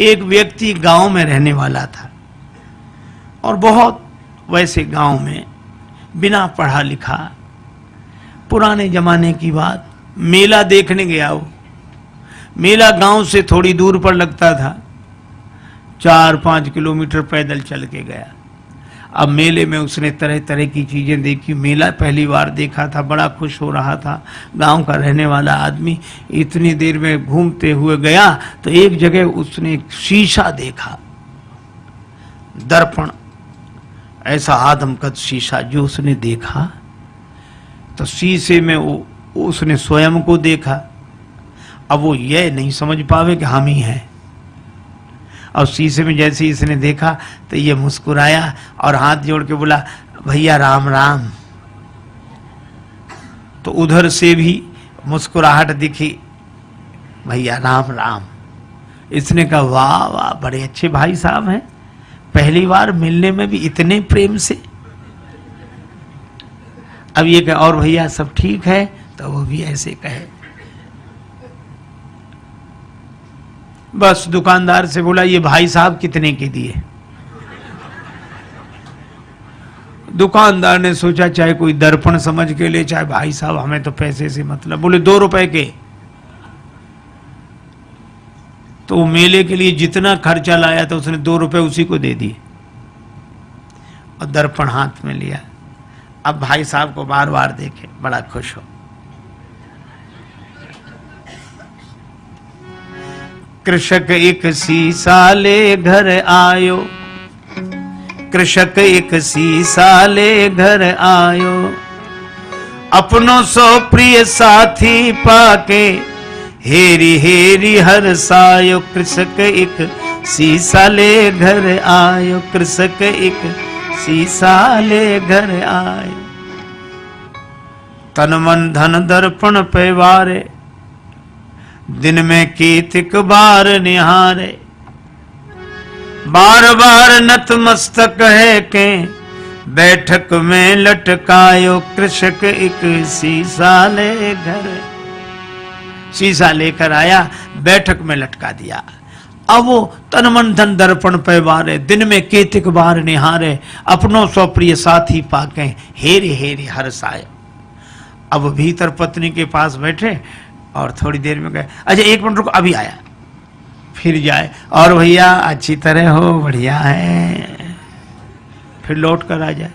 एक व्यक्ति गांव में रहने वाला था और बहुत वैसे गांव में बिना पढ़ा लिखा, पुराने जमाने की बात, मेला देखने गया। वो मेला गांव से थोड़ी दूर पर लगता था, 4-5 किलोमीटर पैदल चल के गया। अब मेले में उसने तरह तरह की चीजें देखी। मेला पहली बार देखा था, बड़ा खुश हो रहा था। गांव का रहने वाला आदमी इतनी देर में घूमते हुए गया तो एक जगह उसने एक शीशा देखा, दर्पण, ऐसा आदमकद शीशा जो उसने देखा तो शीशे में उसने स्वयं को देखा। अब वो ये नहीं समझ पावे कि हम ही हैं। और शीशे में जैसे ही इसने देखा तो ये मुस्कुराया और हाथ जोड़ के बोला, भैया राम राम। तो उधर से भी मुस्कुराहट दिखी, भैया राम राम। इसने कहा, वाह वाह, बड़े अच्छे भाई साहब हैं, पहली बार मिलने में भी इतने प्रेम से। अब ये कहे, और भैया सब ठीक है? तो वो भी ऐसे कहे। बस दुकानदार से बोला, ये भाई साहब कितने के दिए? दुकानदार ने सोचा चाहे कोई दर्पण समझ के ले, चाहे भाई साहब, हमें तो पैसे से मतलब। बोले 2 रुपए के। तो मेले के लिए जितना खर्चा लाया था उसने 2 रुपए उसी को दे दिए और दर्पण हाथ में लिया। अब भाई साहब को बार बार देखे, बड़ा खुश हो। कृषक एक सीसा ले घर आयो, कृषक एक सीसा ले घर आयो, अपनों सो प्रिय साथी पाके हेरी हेरी हर सायो। कृषक एक सीसा ले घर आयो, कृषक एक सीसा ले घर आयो। तन मन धन दर्पण पे वारे, दिन में कीतिक बार निहारे। बार बार नतमस्तक है के बैठक में लटकायो। कृषक एक शीशा ले घर, शीशा लेकर आया, बैठक में लटका दिया। अब वो तन मन धन दर्पण पे वारे, दिन में कीतिक बार निहारे, अपनों सो प्रिय साथी पाके हेरे हेरे हर्षाय। अब भीतर पत्नी के पास बैठे और थोड़ी देर में गए, अच्छा 1 मिनट रुको, अभी आया। फिर जाए, और भैया अच्छी तरह हो, बढ़िया है। फिर लौट कर आ जाए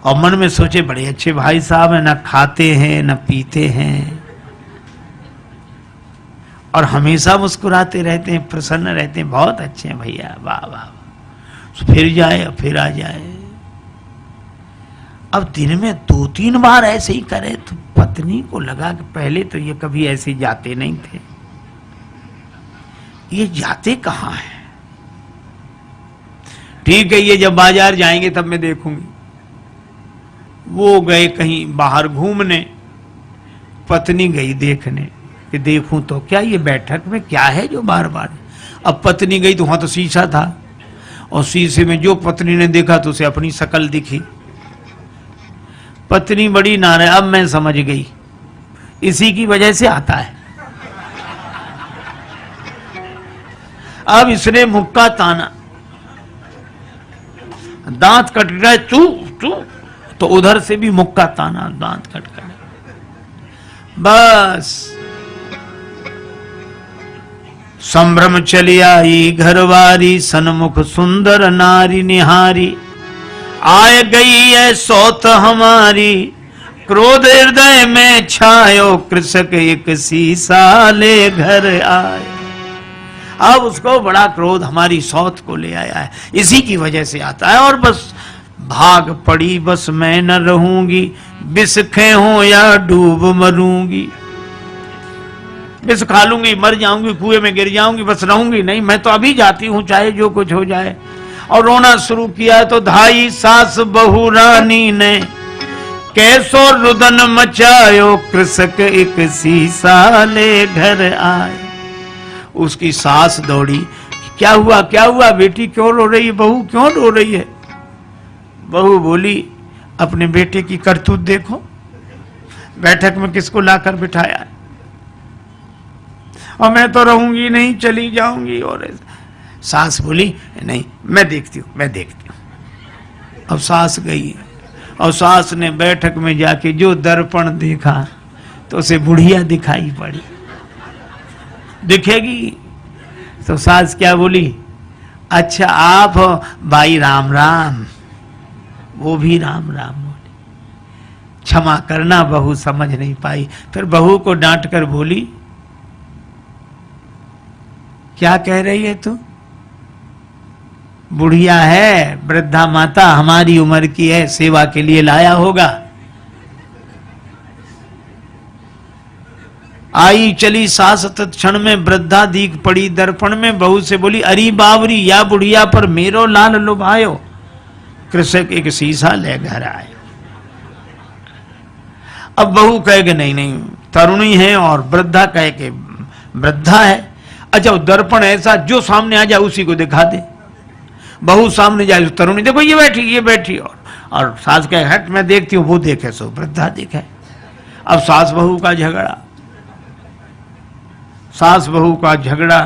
और मन में सोचे, बड़े अच्छे भाई साहब हैं, ना खाते हैं ना पीते हैं और हमेशा मुस्कुराते रहते हैं, प्रसन्न रहते हैं, बहुत अच्छे हैं भैया, वाह वाह। फिर जाए और फिर आ जाए। अब दिन में 2-3 बार ऐसे ही करे तो पत्नी को लगा कि पहले तो ये कभी ऐसे जाते नहीं थे, ये जाते कहाँ हैं? ठीक है, ये जब बाजार जाएंगे तब मैं देखूंगी। वो गए कहीं बाहर घूमने, पत्नी गई देखने कि देखूं तो क्या ये बैठक में क्या है जो बार बार। अब पत्नी गई तो वहां तो शीशा था और शीशे में जो पत्नी ने देखा तो उसे अपनी शक्ल दिखी। पत्नी बड़ी नाराज, अब मैं समझ गई, इसी की वजह से आता है। अब इसने मुक्का ताना, दांत कट गए, तू तू, तो उधर से भी मुक्का ताना, दांत कट गए। बस संभ्रम चली आई घरवारी, सन्मुख सुंदर नारी निहारी। आए गई है सौत हमारी, क्रोध हृदय में छायो। कृषक एक शीशा ले घर आए। अब उसको बड़ा क्रोध हमारी सौत को ले आया है, इसी की वजह से आता है। और बस भाग पड़ी, बस मैं न रहूंगी, विष खेहूं या डूब मरूंगी। विष खा लूंगी, मर जाऊंगी, कुएं में गिर जाऊंगी, बस रहूंगी नहीं, मैं तो अभी जाती हूं चाहे जो कुछ हो जाए। और रोना शुरू किया तो धाई सास बहू रानी ने कैसो रुदन मचायो। कृषक एक शीशा ले घर आए। उसकी सास दौड़ी, क्या हुआ बेटी, क्यों रो रही है, बहू क्यों रो रही है? बहू बोली, अपने बेटे की करतूत देखो, बैठक में किसको लाकर बिठाया, और मैं तो रहूंगी नहीं, चली जाऊंगी। और सास बोली नहीं मैं देखती हूँ मैं देखती हूँ। अब सास गई और सास ने बैठक में जाके जो दर्पण देखा तो उसे बुढ़िया दिखाई पड़ी। दिखेगी तो सास क्या बोली, अच्छा आप भाई राम राम। वो भी राम राम बोली। क्षमा करना बहू समझ नहीं पाई। फिर बहू को डांट कर बोली क्या कह रही है तू, बुढ़िया है वृद्धा माता हमारी उम्र की है, सेवा के लिए लाया होगा। आई चली सास तत्क्षण में वृद्धा दीख पड़ी दर्पण में। बहू से बोली अरी बावरी या बुढ़िया पर मेरो लाल लुभायो। कृषक एक शीशा ले घर आए। अब बहू कहे नहीं नहीं तरुणी है और वृद्धा कहे कि वृद्धा है। अच्छा दर्पण ऐसा जो सामने आ जाए उसी को दिखा दे। बहू सामने जाए तरुणी देखो ये बैठी और सास कहे हट मैं देखती हूँ, वो देखे सो वृद्धा देखे। अब सास बहू का झगड़ा, सास बहू का झगड़ा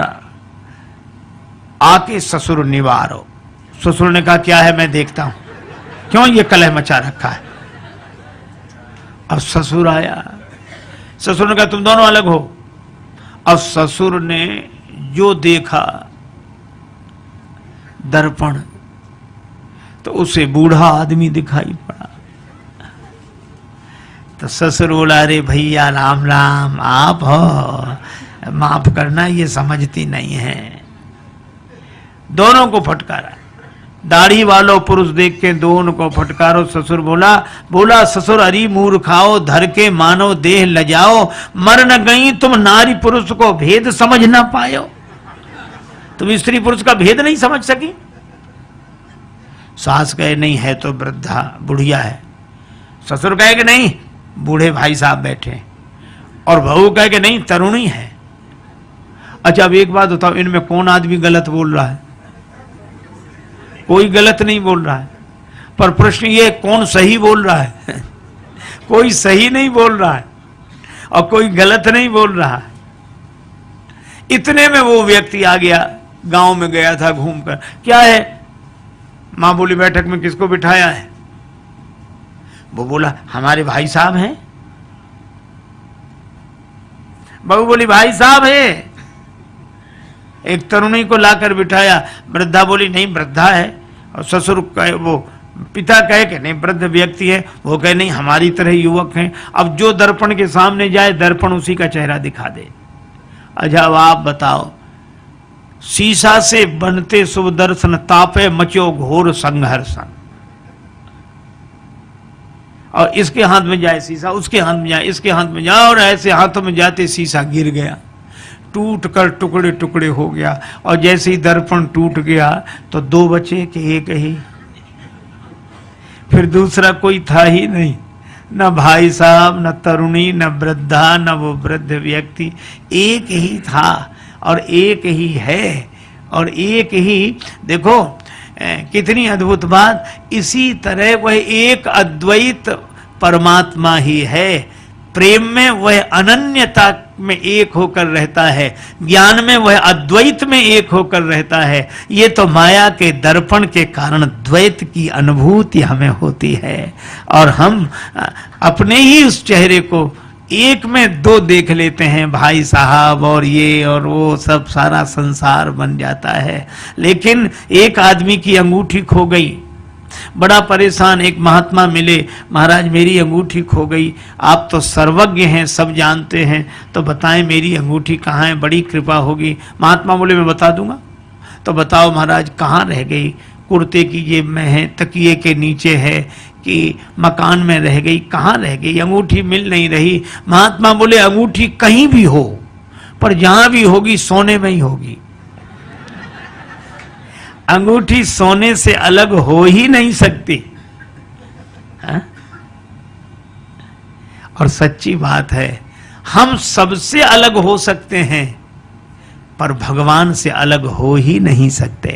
आके ससुर निवारो। ससुर ने कहा क्या है मैं देखता हूं, क्यों ये कलह मचा रखा है। अब ससुर आया, ससुर ने कहा तुम दोनों अलग हो। अब ससुर ने जो देखा दर्पण तो उसे बूढ़ा आदमी दिखाई पड़ा। तो ससुर बोला अरे भैया राम राम आप हो, माफ करना ये समझती नहीं है। दोनों को फटकारा, दाढ़ी वालों पुरुष देख के दोनों को फटकारो। ससुर बोला ससुर अरी मूर्खाओ धर के मानो देह लजाओ, मर न गई तुम नारी पुरुष को भेद समझ ना पायो। तुम स्त्री पुरुष का भेद नहीं समझ सकी। सास कहे नहीं है तो वृद्धा बुढ़िया है। ससुर कहे कि नहीं बूढ़े भाई साहब बैठे, और बहू कहे कि नहीं तरुणी है। अच्छा अब एक बात बताओ, इनमें कौन आदमी गलत बोल रहा है? कोई गलत नहीं बोल रहा है, पर प्रश्न ये कौन सही बोल रहा है? कोई सही नहीं बोल रहा है और कोई गलत नहीं बोल रहा है। इतने में वो व्यक्ति आ गया, गांव में गया था घूमकर। क्या है? मां बोली बैठक में किसको बिठाया है? वो बोला हमारे भाई साहब हैं। बहू बोली भाई साहब है। एक तरुणी को लाकर बिठाया, वृद्धा बोली नहीं वृद्धा है। और ससुर कहे, वो पिता कहे कि नहीं वृद्ध व्यक्ति है, वो कहे नहीं हमारी तरह युवक हैं। अब जो दर्पण के सामने जाए दर्पण उसी का चेहरा दिखा दे। अच्छा अब आप बताओ, शीशा से बनते शुभ दर्शन तापे मचो घोर संघर्षण। और इसके हाथ में जाए शीशा, उसके हाथ में जाए, इसके हाथ में जाए, और ऐसे हाथों में जाते शीशा गिर गया, टूट कर टुकड़े टुकड़े हो गया। और जैसे ही दर्पण टूट गया तो दो बचे कि एक ही। फिर दूसरा कोई था ही नहीं, न भाई साहब, न तरुणी, न वृद्धा, न वो वृद्ध व्यक्ति। एक ही था और एक ही है और एक ही। देखो कितनी अद्भुत बात। इसी तरह वह एक अद्वैत परमात्मा ही है। प्रेम में वह अनन्यता में एक होकर रहता है, ज्ञान में वह अद्वैत में एक होकर रहता है। ये तो माया के दर्पण के कारण द्वैत की अनुभूति हमें होती है, और हम अपने ही उस चेहरे को एक में दो देख लेते हैं, भाई साहब और ये और वो, सब सारा संसार बन जाता है। लेकिन एक आदमी की अंगूठी खो गई, बड़ा परेशान। एक महात्मा मिले, महाराज मेरी अंगूठी खो गई, आप तो सर्वज्ञ हैं, सब जानते हैं, तो बताएं मेरी अंगूठी कहाँ है, बड़ी कृपा होगी। महात्मा बोले मैं बता दूंगा। तो बताओ महाराज कहाँ रह गई? कुर्ते की जेब में है, तकिए के नीचे है, कि मकान में रह गई, कहाँ रह गई? अंगूठी मिल नहीं रही। महात्मा बोले अंगूठी कहीं भी हो, पर जहां भी होगी सोने में ही होगी। अंगूठी सोने से अलग हो ही नहीं सकती है? और सच्ची बात है, हम सबसे अलग हो सकते हैं पर भगवान से अलग हो ही नहीं सकते।